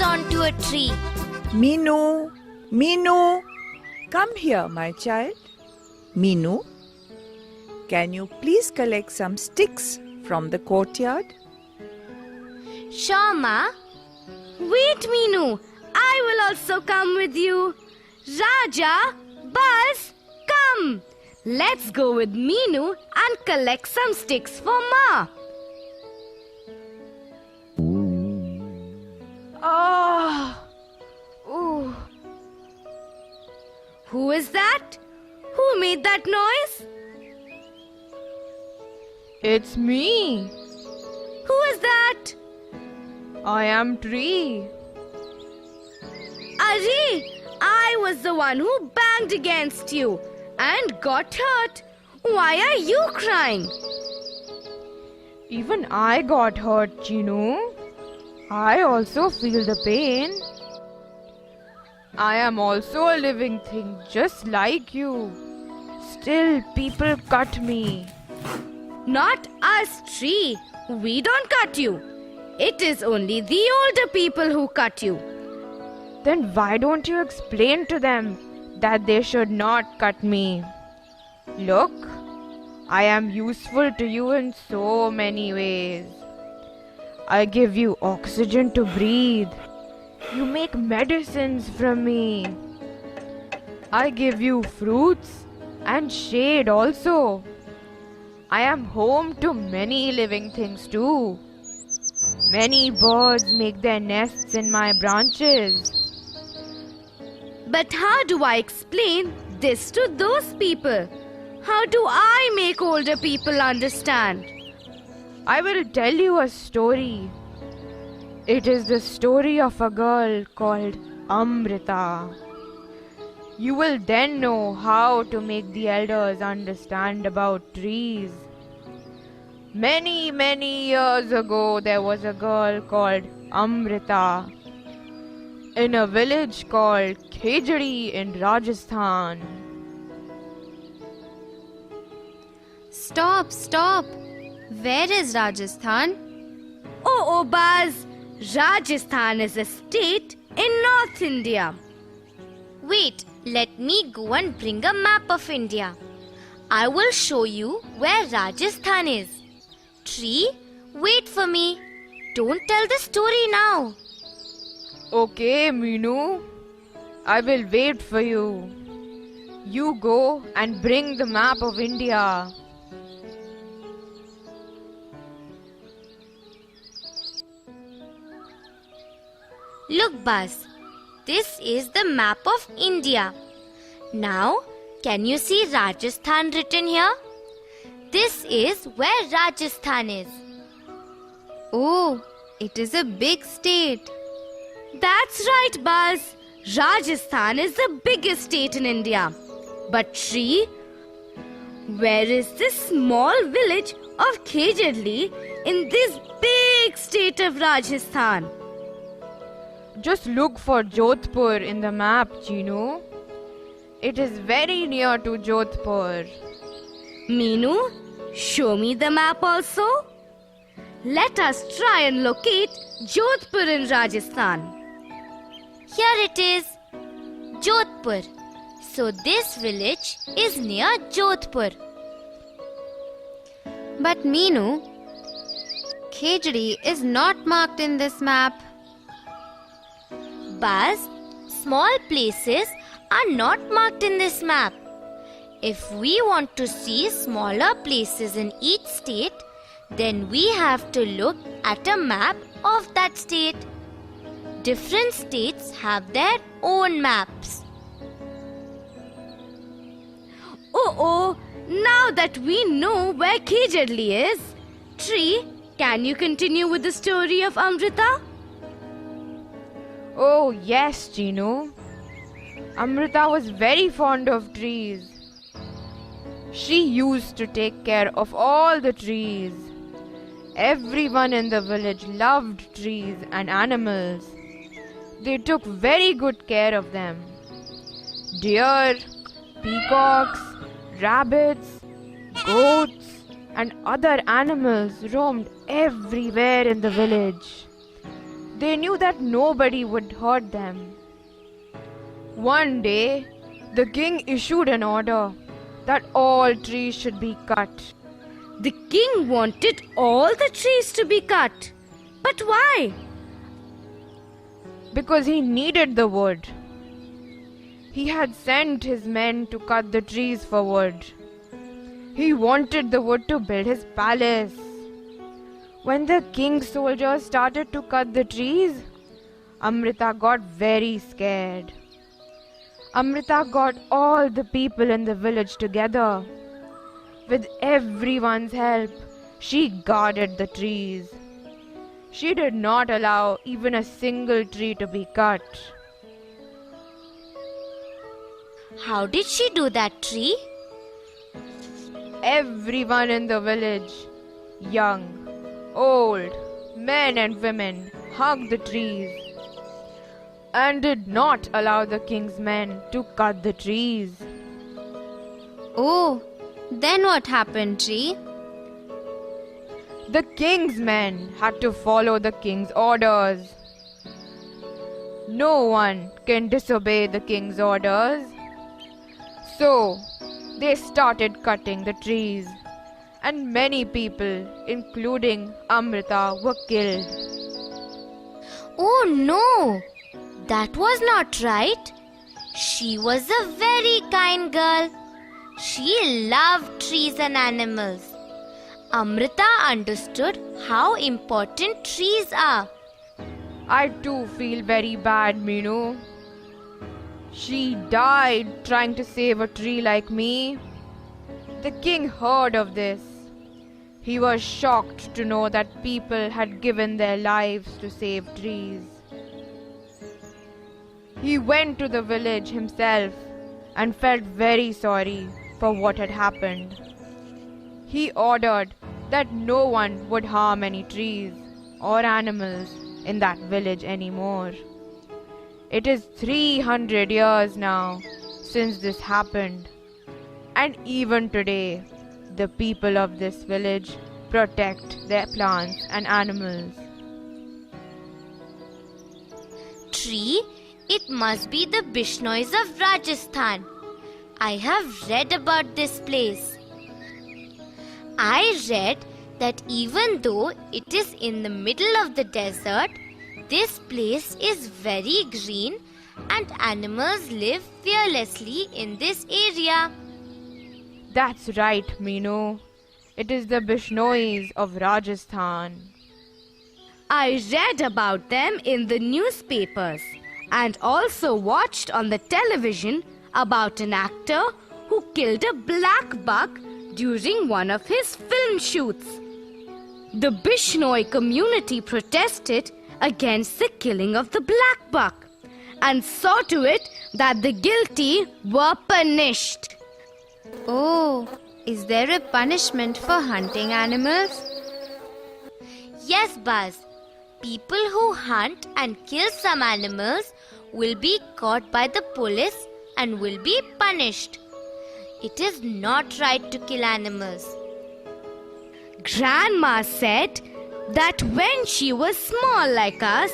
trees onto a tree. Meenu, Meenu, come here, my child. Meenu, can you please collect some sticks from the courtyard? Sure, Ma. Wait, Meenu. I will also come with you. Raja, Buzz, come. Let's go with Meenu and collect some sticks for Ma. Ah! Ooh. Who is that? Who made that noise? It's me. Who is that? I am Tree. Arey, I was the one who banged against you and got hurt. Why are you crying? Even I got hurt, Chinu. I also feel the pain. I am also a living thing just like you. Still, people cut me. Not us, Tree. We don't cut you. It is only the older people who cut you. Then why don't you explain to them that they should not cut me? Look, I am useful to you in so many ways. I give you oxygen to breathe. You make medicines from me. I give you fruits and shade also. I am home to many living things too. Many birds make their nests in my branches. But how do I explain this to those people? How do I make older people understand? I will tell you a story. It is the story of a girl called Amrita. You will then know how to make the elders understand about trees. Many, many years ago, there was a girl called Amrita in a village called Khejdi in Rajasthan. Stop. Where is Rajasthan? Oh, Buzz. Rajasthan is a state in North India. Wait, let me go and bring a map of India. I will show you where Rajasthan is. Tree, wait for me. Don't tell the story now. Okay, Meenu. I will wait for you. You go and bring the map of India. Look, Buzz. This is the map of India. Now, can you see Rajasthan written here? This is where Rajasthan is. Oh, it is a big state. That's right, Buzz. Rajasthan is the biggest state in India. But Tree, where is this small village of Khejdi in this big state of Rajasthan? Just look for Jodhpur in the map, Chinu. It is very near to Jodhpur. Meenu, show me the map also. Let us try and locate Jodhpur in Rajasthan. Here it is, Jodhpur. So this village is near Jodhpur. But Meenu, Khejdi is not marked in this map. Buzz, small places are not marked in this map. If we want to see smaller places in each state, then we have to look at a map of that state. Different states have their own maps. Oh, now that we know where Khejdi is, Tree, can you continue with the story of Amrita? Oh, yes, Chinu. Amrita was very fond of trees. She used to take care of all the trees. Everyone in the village loved trees and animals. They took very good care of them. Deer, peacocks, rabbits, goats, and other animals roamed everywhere in the village. They knew that nobody would hurt them. One day, the king issued an order that all trees should be cut. The king wanted all the trees to be cut. But why? Because he needed the wood. He had sent his men to cut the trees for wood. He wanted the wood to build his palace. When the king's soldiers started to cut the trees, Amrita got very scared. Amrita got all the people in the village together. With everyone's help, she guarded the trees. She did not allow even a single tree to be cut. How did she do that, Tree? Everyone in the village, young, old, men and women, hugged the trees and did not allow the king's men to cut the trees. Oh, then what happened, Tree? The king's men had to follow the king's orders. No one can disobey the king's orders. So, they started cutting the trees, and many people, including Amrita, were killed. Oh no! That was not right. She was a very kind girl. She loved trees and animals. Amrita understood how important trees are. I too feel very bad, Meenu. She died trying to save a tree like me. The king heard of this. He was shocked to know that people had given their lives to save trees. He went to the village himself and felt very sorry for what had happened. He ordered that no one would harm any trees or animals in that village anymore. It is 300 years now since this happened, and even today, the people of this village protect their plants and animals. Tree, it must be the Bishnois of Rajasthan. I have read about this place. I read that even though it is in the middle of the desert, this place is very green and animals live fearlessly in this area. That's right, Meenu. It is the Bishnois of Rajasthan. I read about them in the newspapers and also watched on the television about an actor who killed a black buck during one of his film shoots. The Bishnoi community protested against the killing of the black buck and saw to it that the guilty were punished. Oh, is there a punishment for hunting animals? Yes, Buzz. People who hunt and kill some animals will be caught by the police and will be punished. It is not right to kill animals. Grandma said that when she was small like us,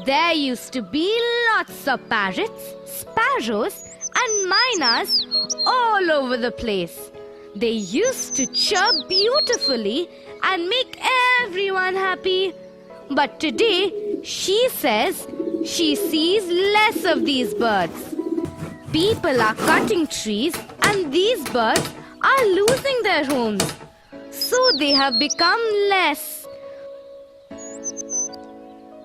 there used to be lots of parrots, sparrows, and mynas all over the place. They used to chirp beautifully and make everyone happy. But today, she says she sees less of these birds. People are cutting trees and these birds are losing their homes. So they have become less.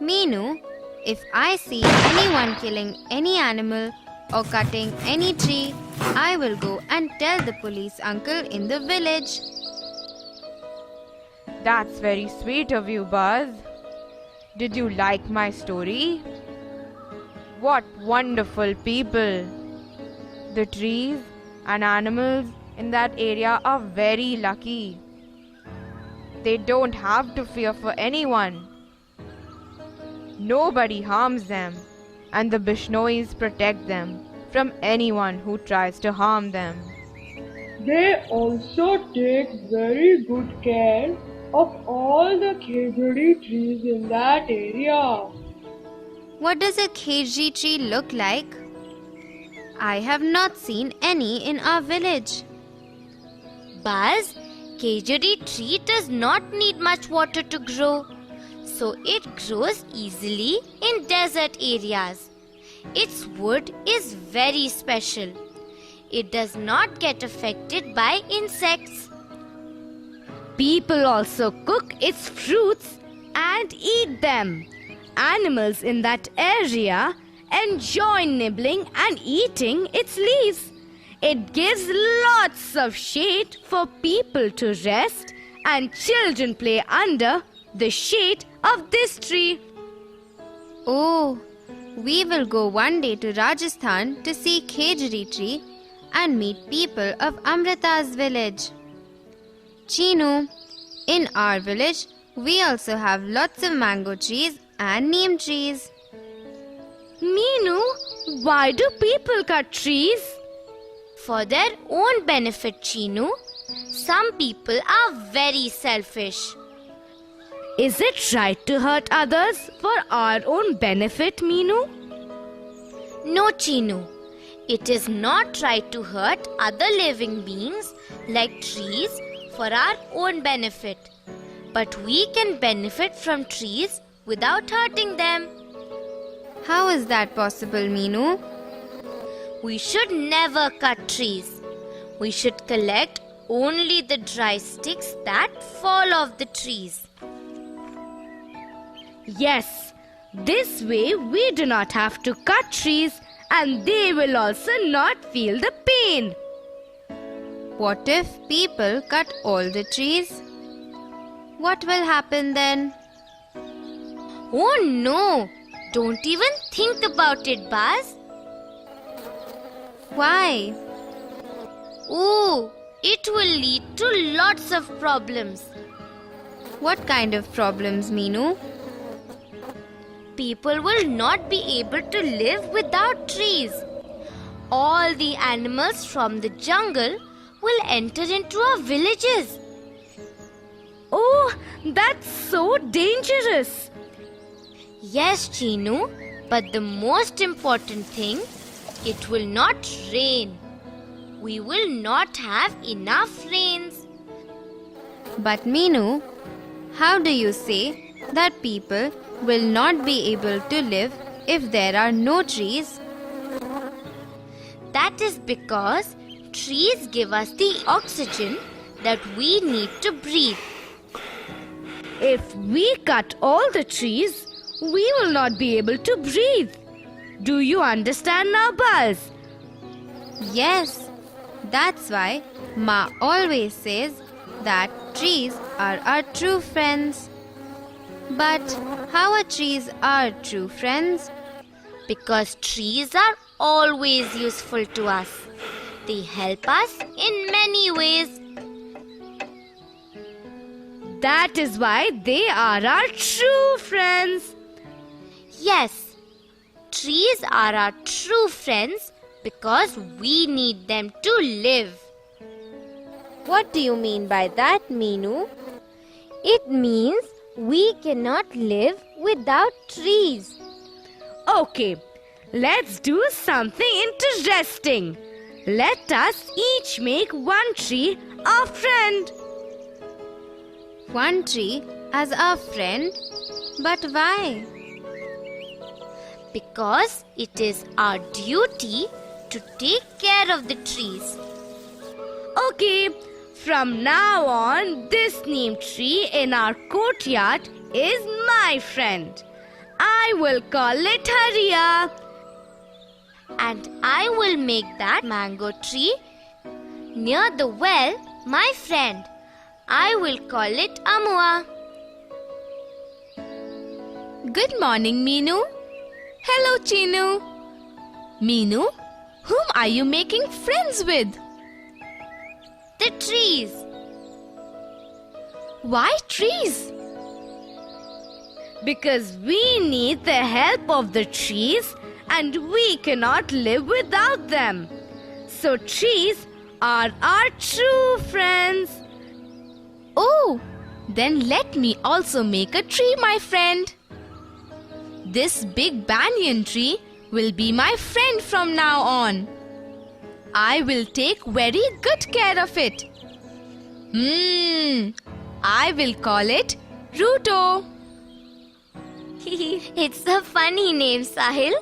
Meenu, if I see anyone killing any animal or cutting any tree, I will go and tell the police uncle in the village. That's very sweet of you, Buzz. Did you like my story? What wonderful people! The trees and animals in that area are very lucky. They don't have to fear for anyone. Nobody harms them, and the Bishnois protect them from anyone who tries to harm them. They also take very good care of all the khejuri trees in that area. What does a khejri tree look like? I have not seen any in our village. Buzz, khejuri tree does not need much water to grow, so it grows easily in desert areas. Its wood is very special. It does not get affected by insects. People also cook its fruits and eat them. Animals in that area enjoy nibbling and eating its leaves. It gives lots of shade for people to rest, and children play under the shade of this tree. Oh, we will go one day to Rajasthan to see khejri tree and meet people of Amrita's village. Chinu, in our village, we also have lots of mango trees and neem trees. Meenu, why do people cut trees? For their own benefit, Chinu. Some people are very selfish. Is it right to hurt others for our own benefit, Meenu? No, Chinu. It is not right to hurt other living beings like trees for our own benefit. But we can benefit from trees without hurting them. How is that possible, Meenu? We should never cut trees. We should collect only the dry sticks that fall off the trees. Yes, this way we do not have to cut trees and they will also not feel the pain. What if people cut all the trees? What will happen then? Oh no! Don't even think about it, Buzz. Why? Oh, it will lead to lots of problems. What kind of problems, Meenu? People will not be able to live without trees. All the animals from the jungle will enter into our villages. Oh, that's so dangerous. Yes, Chinu, but the most important thing, it will not rain. We will not have enough rains. But Meenu, how do you say that people will not be able to live if there are no trees? That is because trees give us the oxygen that we need to breathe. If we cut all the trees, we will not be able to breathe. Do you understand now, Buzz? Yes, that's why Ma always says that trees are our true friends. But how are trees our true friends? Because trees are always useful to us. They help us in many ways. That is why they are our true friends. Yes, trees are our true friends because we need them to live. What do you mean by that, Meenu? It means we cannot live without trees. Okay, let's do something interesting. Let us each make one tree our friend. One tree as our friend? But why? Because it is our duty to take care of the trees. Okay, from now on, this neem tree in our courtyard is my friend. I will call it Haria. And I will make that mango tree near the well my friend. I will call it Amua. Good morning, Meenu. Hello, Chinu. Meenu, whom are you making friends with? The trees. Why trees? Because we need the help of the trees and we cannot live without them. So trees are our true friends. Oh, then let me also make a tree, my friend. This big banyan tree will be my friend from now on. I will take very good care of it. I will call it Ruto. It's a funny name, Sahil.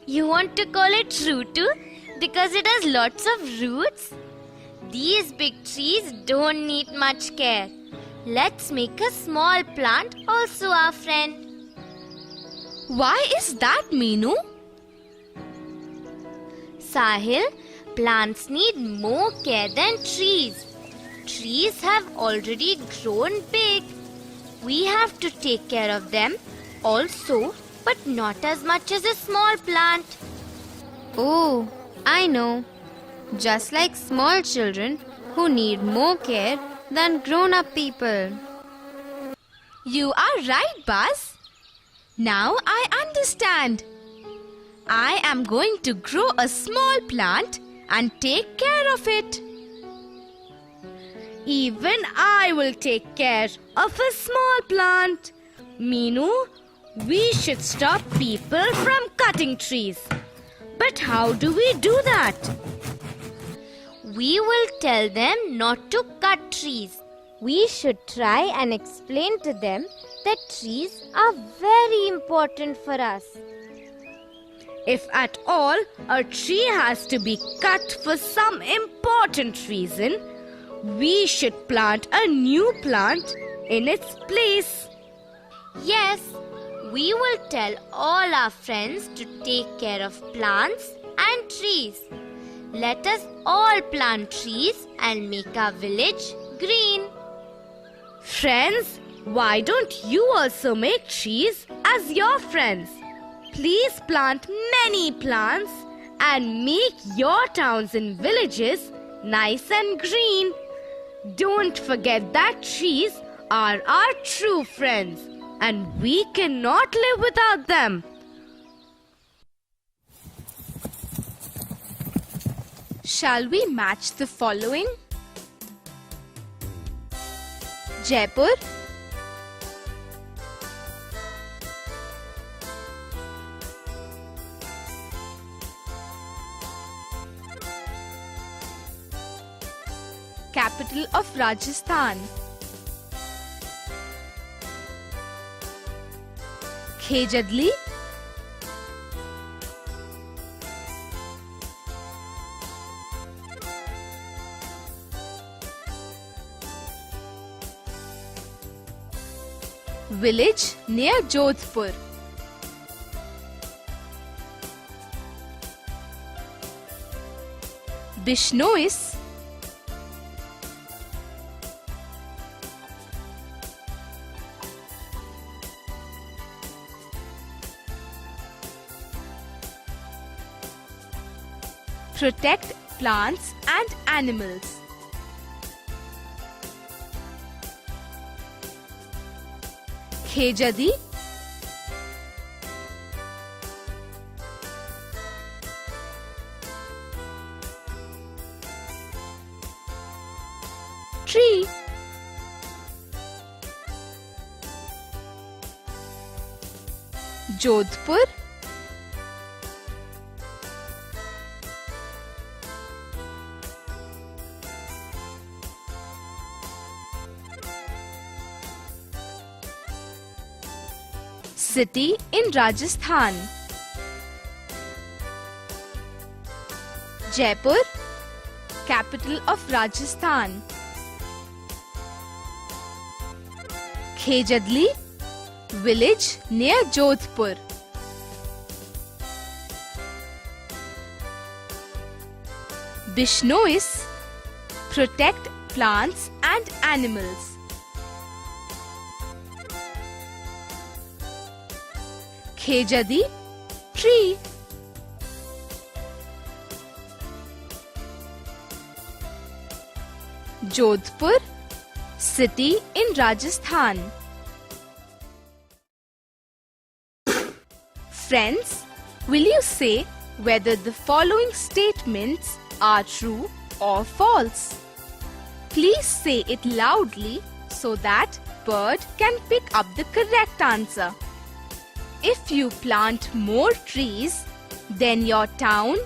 You want to call it Rutu because it has lots of roots? These big trees don't need much care. Let's make a small plant also our friend. Why is that, Meenu? Sahil, plants need more care than trees. Trees have already grown big. We have to take care of them also, but not as much as a small plant. Oh, I know. Just like small children who need more care than grown-up people. You are right, Buzz. Now I understand. I am going to grow a small plant and take care of it. Even I will take care of a small plant. Meenu, we should stop people from cutting trees. But how do we do that? We will tell them not to cut trees. We should try and explain to them that trees are very important for us. If at all a tree has to be cut for some important reason, we should plant a new plant in its place. Yes, we will tell all our friends to take care of plants and trees. Let us all plant trees and make our village green. Friends, why don't you also make trees as your friends? Please plant many plants and make your towns and villages nice and green. Don't forget that trees are our true friends and we cannot live without them. Shall we match the following? Jaipur, capital of Rajasthan. Khejadli, village near Jodhpur. Bishnois, protect plants and animals. Khejadi, tree. Jodhpur, city in Rajasthan. Jaipur, capital of Rajasthan. Khejadli, village near Jodhpur. Bishnois, protect plants and animals. Khejadi, tree. Jodhpur, city in Rajasthan. Friends, will you say whether the following statements are true or false? Please say it loudly so that Bird can pick up the correct answer. If you plant more trees, then your town,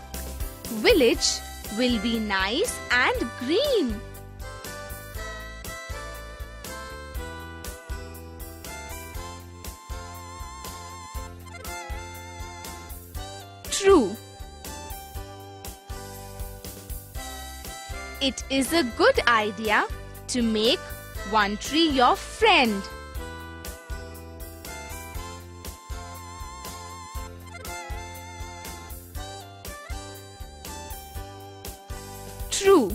village will be nice and green. True. It is a good idea to make one tree your friend. True.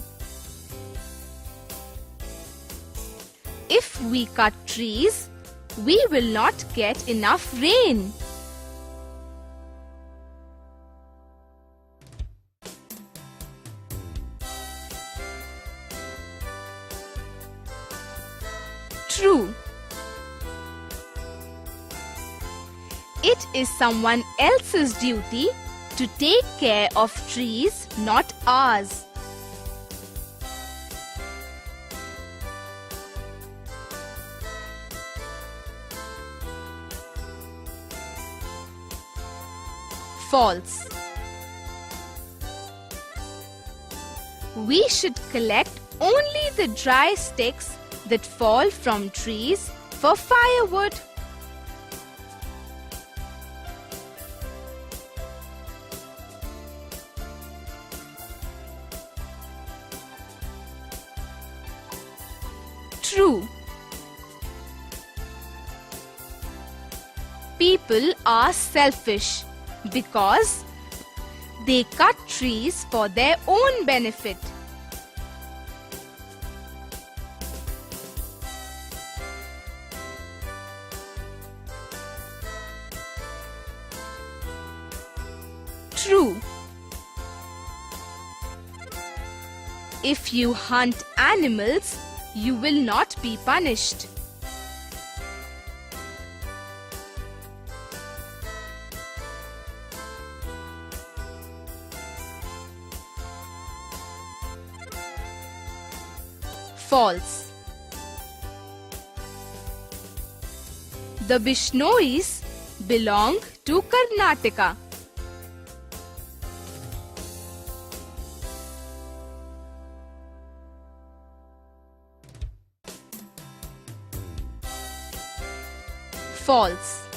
If we cut trees, we will not get enough rain. True. It is someone else's duty to take care of trees, not ours. False. We should collect only the dry sticks that fall from trees for firewood. True. People are selfish because they cut trees for their own benefit. True. If you hunt animals, you will not be punished. False. The Bishnois belong to Karnataka. False.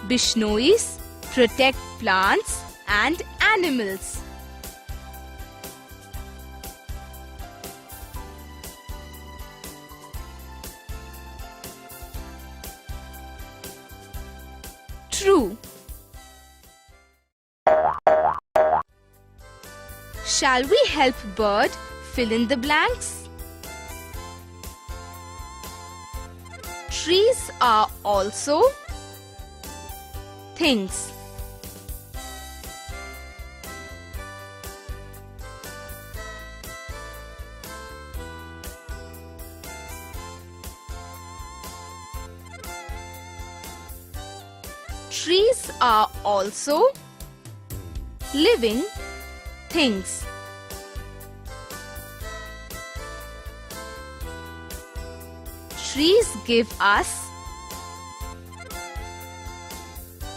Bishnois protect plants and animals. True. Shall we help Bird fill in the blanks? Trees are also things. Trees are also living things. Trees give us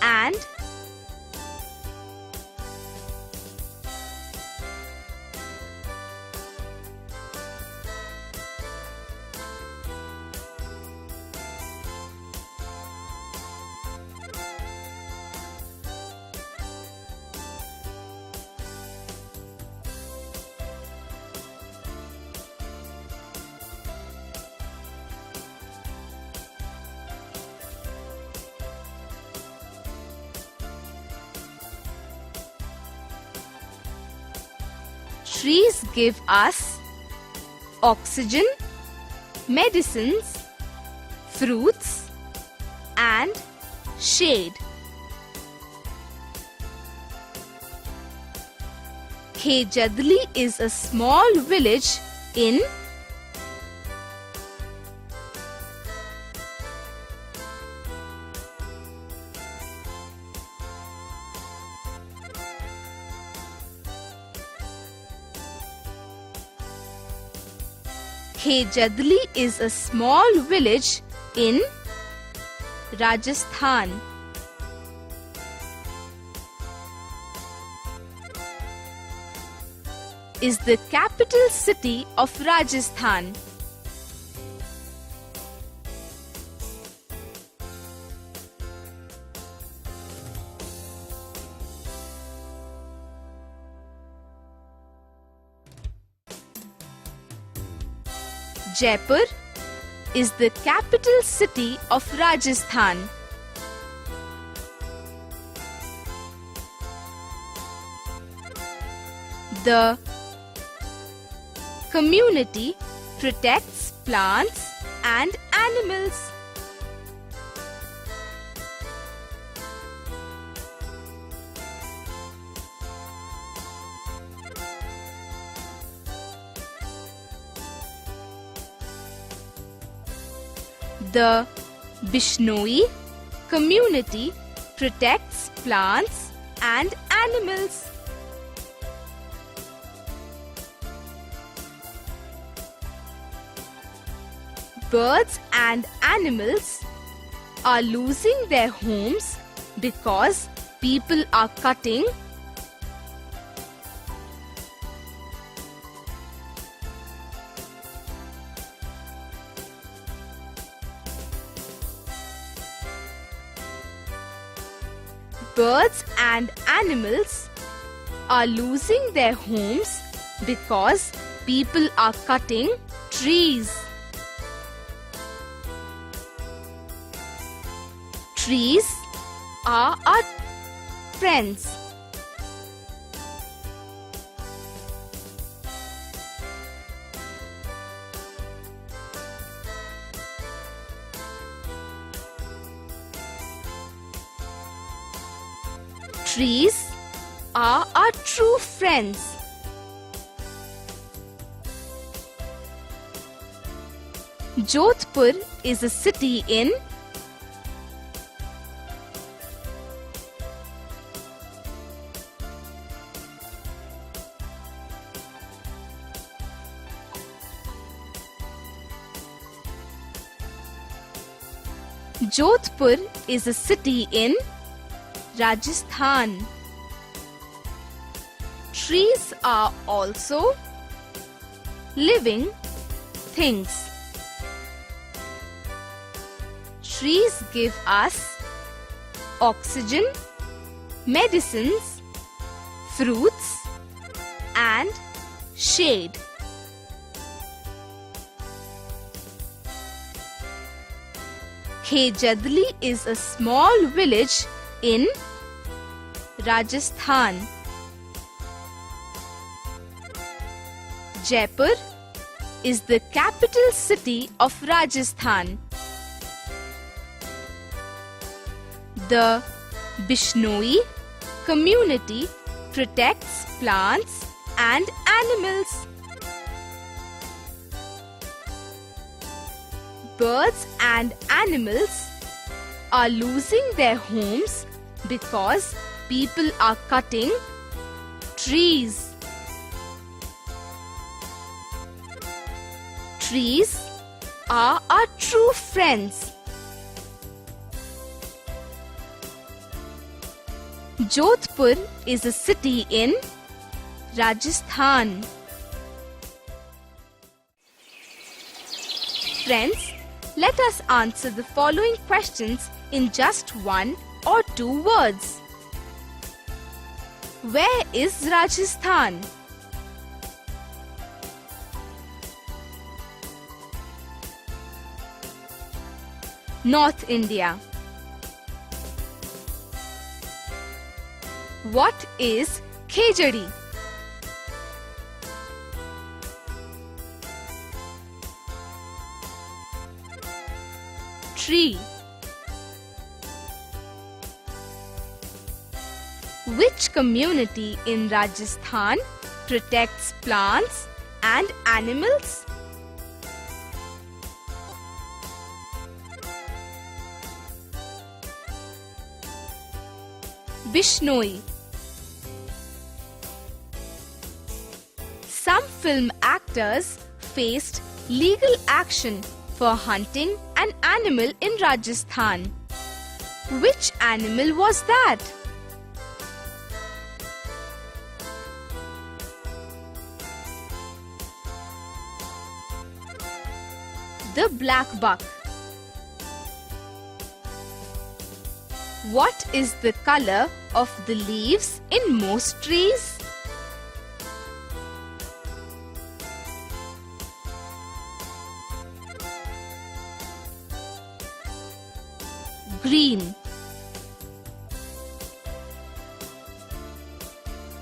and trees give us oxygen, medicines, fruits, and shade. Khejadli is a small village in Khejadli is a small village in Rajasthan. Is the capital city of Rajasthan. Jaipur is the capital city of Rajasthan. The community protects plants and animals. The Bishnoi community protects plants and animals. Birds and animals are losing their homes because people are cutting Birds and animals are losing their homes because people are cutting trees. Trees are our friends. Trees are our true friends. Jodhpur is a city in Jodhpur is a city in Rajasthan. Trees are also living things. Trees give us oxygen, medicines, fruits, and shade. Khejadli is a small village in Rajasthan. Jaipur is the capital city of Rajasthan. The Bishnoi community protects plants and animals. Birds and animals are losing their homes because people are cutting trees. Trees are our true friends. Jodhpur is a city in Rajasthan. Friends, let us answer the following questions in just 1 or 2 words. Where is Rajasthan? North India. What is Khejadi? Tree. Which community in Rajasthan protects plants and animals? Bishnoi. Some film actors faced legal action for hunting an animal in Rajasthan. Which animal was that? The black buck. What is the color of the leaves in most trees? Green.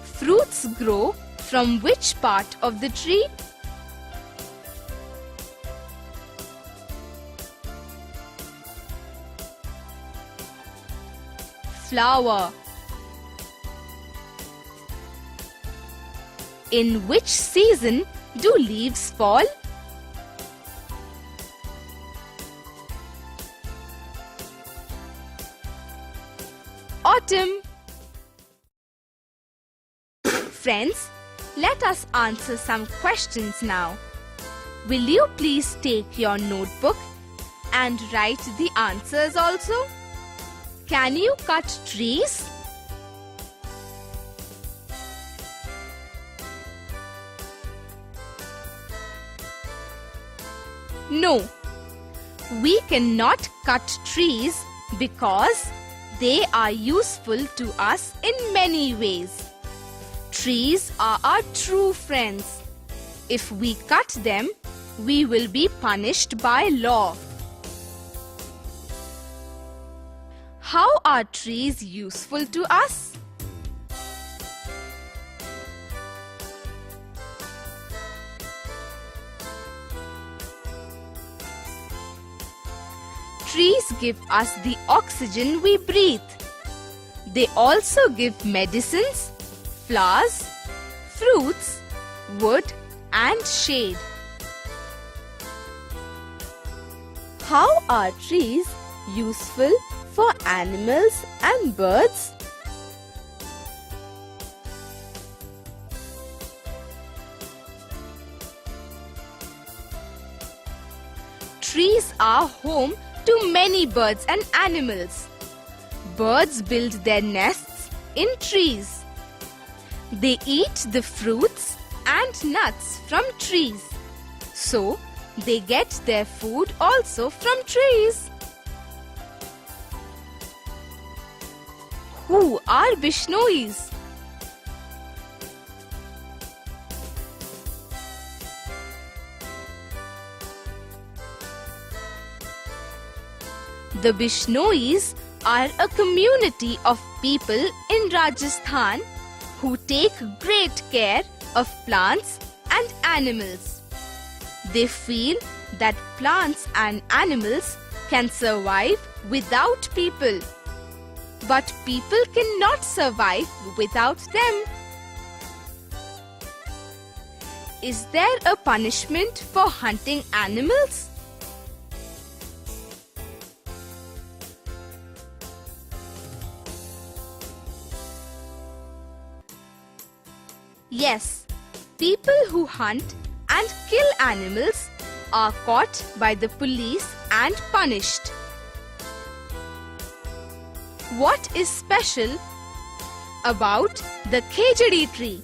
Fruits grow from which part of the tree? Flower. In which season do leaves fall? Autumn. Friends, let us answer some questions now. Will you please take your notebook and write the answers also? Can you cut trees? No, we cannot cut trees because they are useful to us in many ways. Trees are our true friends. If we cut them, we will be punished by law. How are trees useful to us? Trees give us the oxygen we breathe. They also give medicines, flowers, fruits, wood, and shade. How are trees useful for animals and birds? Trees are home to many birds and animals. Birds build their nests in trees. They eat the fruits and nuts from trees. So, they get their food also from trees. Who are Bishnois? The Bishnois are a community of people in Rajasthan who take great care of plants and animals. They feel that plants and animals can survive without people. But people cannot survive without them. Is there a punishment for hunting animals? Yes, people who hunt and kill animals are caught by the police and punished. What is special about the khejdi tree?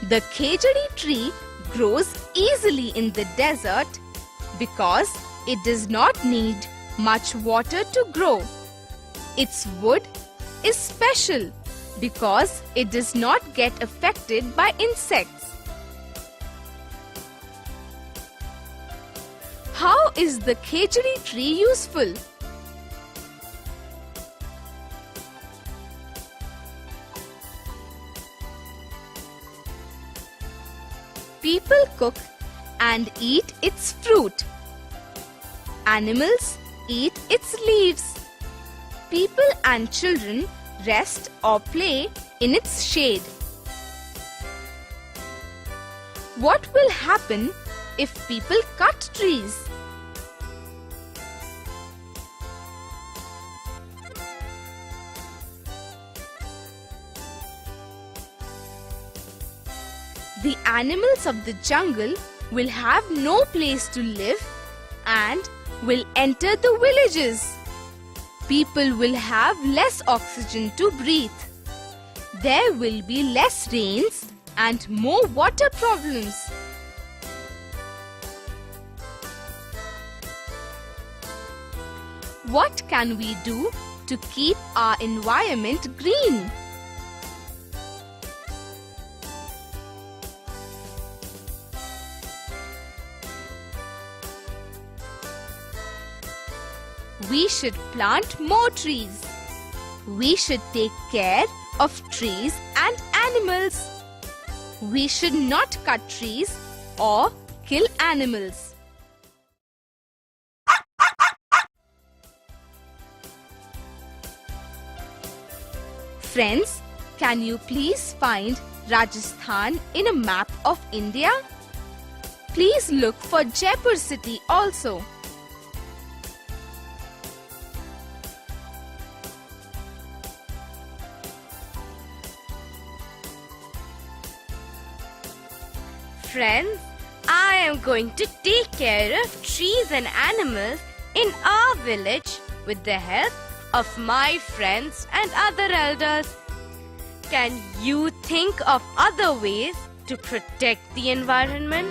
The khejdi tree grows easily in the desert because it does not need much water to grow. Its wood is special because it does not get affected by insects. How is the khejdi tree useful? People cook and eat its fruit. Animals eat its leaves. People and children rest or play in its shade. What will happen if people cut trees? the animals of the jungle will have no place to live and will enter the villages. People will have less oxygen to breathe. There will be less rains and more water problems. What can we do to keep our environment green? We should plant more trees. We should take care of trees and animals. We should not cut trees or kill animals. Friends, can you please find Rajasthan in a map of India? Please look for Jaipur city also. Friends, I am going to take care of trees and animals in our village with the help of my friends and other elders. Can you think of other ways to protect the environment?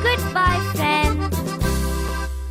Goodbye, friends.